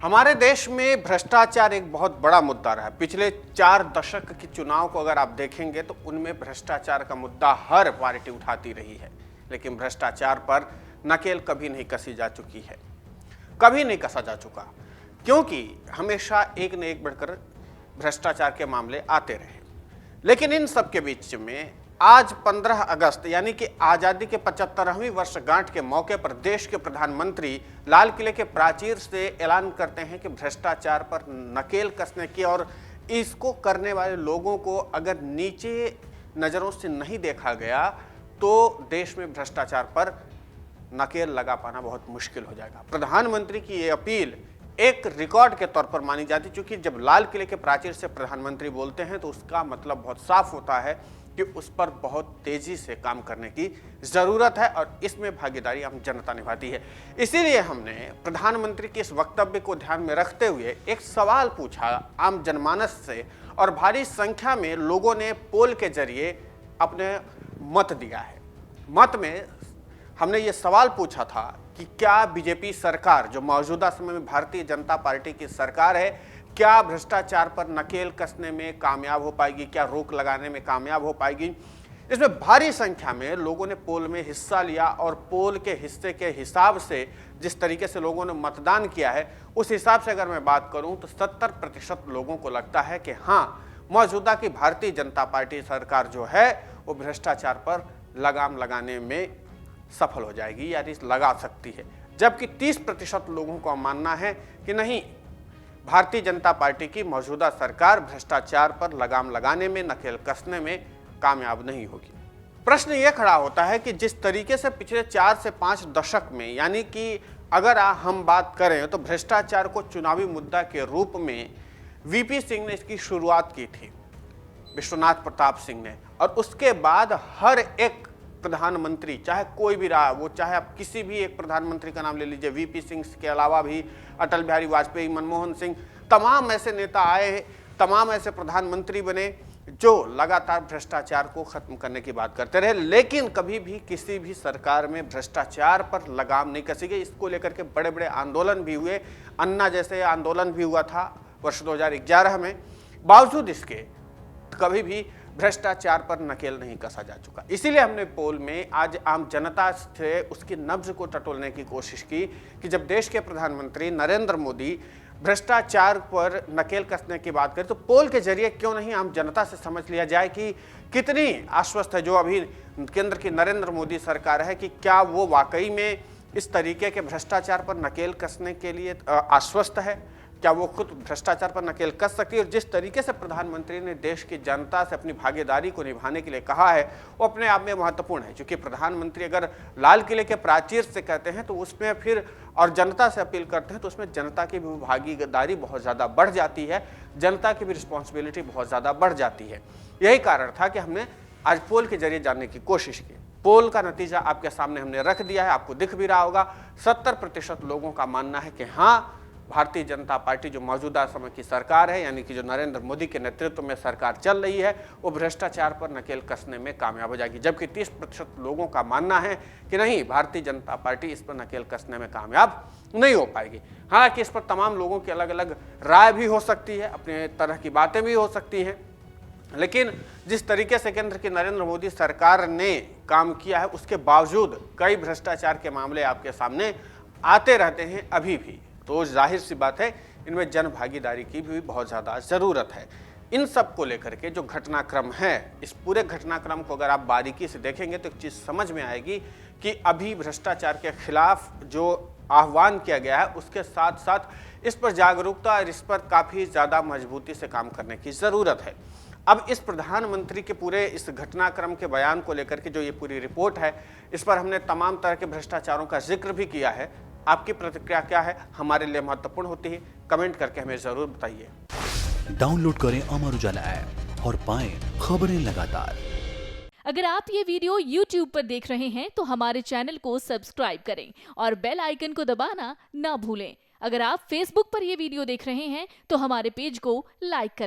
हमारे देश में भ्रष्टाचार एक बहुत बड़ा मुद्दा रहा है। पिछले 4 दशक के चुनाव को अगर आप देखेंगे तो उनमें भ्रष्टाचार का मुद्दा हर पार्टी उठाती रही है, लेकिन भ्रष्टाचार पर नकेल कभी नहीं कसी जा चुकी है, कभी नहीं कसा जा चुका, क्योंकि हमेशा एक न एक बढ़कर भ्रष्टाचार के मामले आते रहे। लेकिन इन सब के बीच में आज 15 अगस्त यानी कि आज़ादी के 75वीं वर्षगांठ के मौके पर देश के प्रधानमंत्री लाल किले के प्राचीर से ऐलान करते हैं कि भ्रष्टाचार पर नकेल कसने की, और इसको करने वाले लोगों को अगर नीचे नज़रों से नहीं देखा गया तो देश में भ्रष्टाचार पर नकेल लगा पाना बहुत मुश्किल हो जाएगा। प्रधानमंत्री की ये अपील एक रिकॉर्ड के तौर पर मानी जाती, क्योंकि जब लाल किले के प्राचीर से प्रधानमंत्री बोलते हैं तो उसका मतलब बहुत साफ होता है कि उस पर बहुत तेजी से काम करने की जरूरत है और इसमें भागीदारी आम जनता निभाती है। इसीलिए हमने प्रधानमंत्री के इस वक्तव्य को ध्यान में रखते हुए एक सवाल पूछा आम जनमानस से, और भारी संख्या में लोगों ने पोल के जरिए अपने मत दिया है। मत में हमने ये सवाल पूछा था कि क्या बीजेपी सरकार, जो मौजूदा समय में भारतीय जनता पार्टी की सरकार है, क्या भ्रष्टाचार पर नकेल कसने में कामयाब हो पाएगी, क्या रोक लगाने में कामयाब हो पाएगी। इसमें भारी संख्या में लोगों ने पोल में हिस्सा लिया और पोल के हिस्से के हिसाब से जिस तरीके से लोगों ने मतदान किया है, उस हिसाब से अगर मैं बात करूं तो 70% लोगों को लगता है कि हाँ, मौजूदा की भारतीय जनता पार्टी सरकार जो है वो भ्रष्टाचार पर लगाम लगाने में सफल हो जाएगी, यानी लगा सकती है। जबकि 30% लोगों का मानना है कि नहीं, भारतीय जनता पार्टी की मौजूदा सरकार भ्रष्टाचार पर लगाम लगाने में, नकेल कसने में कामयाब नहीं होगी। प्रश्न यह खड़ा होता है कि जिस तरीके से पिछले 4 से 5 दशक में, यानी कि अगर हम बात करें तो भ्रष्टाचार को चुनावी मुद्दा के रूप में वीपी सिंह ने इसकी शुरुआत की थी, विश्वनाथ प्रताप सिंह ने, और उसके बाद हर एक प्रधानमंत्री, चाहे कोई भी रहा वो, चाहे आप किसी भी एक प्रधानमंत्री का नाम ले लीजिए, वीपी सिंह के अलावा भी अटल बिहारी वाजपेयी, मनमोहन सिंह, तमाम ऐसे नेता आए, तमाम ऐसे प्रधानमंत्री बने जो लगातार भ्रष्टाचार को खत्म करने की बात करते रहे, लेकिन कभी भी किसी भी सरकार में भ्रष्टाचार पर लगाम नहीं कसी गई। इसको लेकर के बड़े बड़े आंदोलन भी हुए, अन्ना जैसे आंदोलन भी हुआ था वर्ष 2011 में। बावजूद इसके कभी भी भ्रष्टाचार पर नकेल नहीं कसा जा चुका। इसीलिए हमने पोल में आज आम जनता से उसकी नब्ज को टटोलने की कोशिश की कि जब देश के प्रधानमंत्री नरेंद्र मोदी भ्रष्टाचार पर नकेल कसने की बात करें तो पोल के जरिए क्यों नहीं आम जनता से समझ लिया जाए कि कितनी आश्वस्त है जो अभी केंद्र की नरेंद्र मोदी सरकार है, कि क्या वो वाकई में इस तरीके के भ्रष्टाचार पर नकेल कसने के लिए आश्वस्त है, क्या वो खुद भ्रष्टाचार पर नकेल कस सकती है। और जिस तरीके से प्रधानमंत्री ने देश की जनता से अपनी भागीदारी को निभाने के लिए कहा है वो अपने आप में महत्वपूर्ण है, क्योंकि प्रधानमंत्री अगर लाल किले के प्राचीर से कहते हैं तो उसमें फिर, और जनता से अपील करते हैं तो उसमें जनता की भी भागीदारी बहुत ज़्यादा बढ़ जाती है, जनता की भी रिस्पॉन्सिबिलिटी बहुत ज़्यादा बढ़ जाती है। यही कारण था कि हमने आज पोल के जरिए जानने की कोशिश की। पोल का नतीजा आपके सामने हमने रख दिया है, आपको दिख भी रहा होगा। 70% लोगों का मानना है कि हाँ, भारतीय जनता पार्टी जो मौजूदा समय की सरकार है, यानी कि जो नरेंद्र मोदी के नेतृत्व में सरकार चल रही है, वो भ्रष्टाचार पर नकेल कसने में कामयाब हो जाएगी। जबकि 30% लोगों का मानना है कि नहीं, भारतीय जनता पार्टी इस पर नकेल कसने में कामयाब नहीं हो पाएगी। हालांकि इस पर तमाम लोगों की अलग अलग राय भी हो सकती है, अपने तरह की बातें भी हो सकती हैं, लेकिन जिस तरीके से केंद्र की नरेंद्र मोदी सरकार ने काम किया है उसके बावजूद कई भ्रष्टाचार के मामले आपके सामने आते रहते हैं अभी भी, तो जाहिर सी बात है इनमें जन भागीदारी की भी बहुत ज़्यादा ज़रूरत है। इन सब को लेकर के जो घटनाक्रम है, इस पूरे घटनाक्रम को अगर आप बारीकी से देखेंगे तो एक चीज़ समझ में आएगी कि अभी भ्रष्टाचार के खिलाफ जो आह्वान किया गया है उसके साथ साथ इस पर जागरूकता और इस पर काफ़ी ज़्यादा मजबूती से काम करने की ज़रूरत है। अब इस प्रधानमंत्री के पूरे इस घटनाक्रम के बयान को लेकर के जो ये पूरी रिपोर्ट है, इस पर हमने तमाम तरह के भ्रष्टाचारों का जिक्र भी किया है। आपकी प्रतिक्रिया क्या है, हमारे लिए महत्वपूर्ण होती है, कमेंट करके हमें जरूर बताइए। डाउनलोड करें अमर उजाला ऐप और पाएं खबरें लगातार। अगर आप ये वीडियो YouTube पर देख रहे हैं तो हमारे चैनल को सब्सक्राइब करें और बेल आइकन को दबाना ना भूलें। अगर आप Facebook पर ये वीडियो देख रहे हैं तो हमारे पेज को लाइक करें।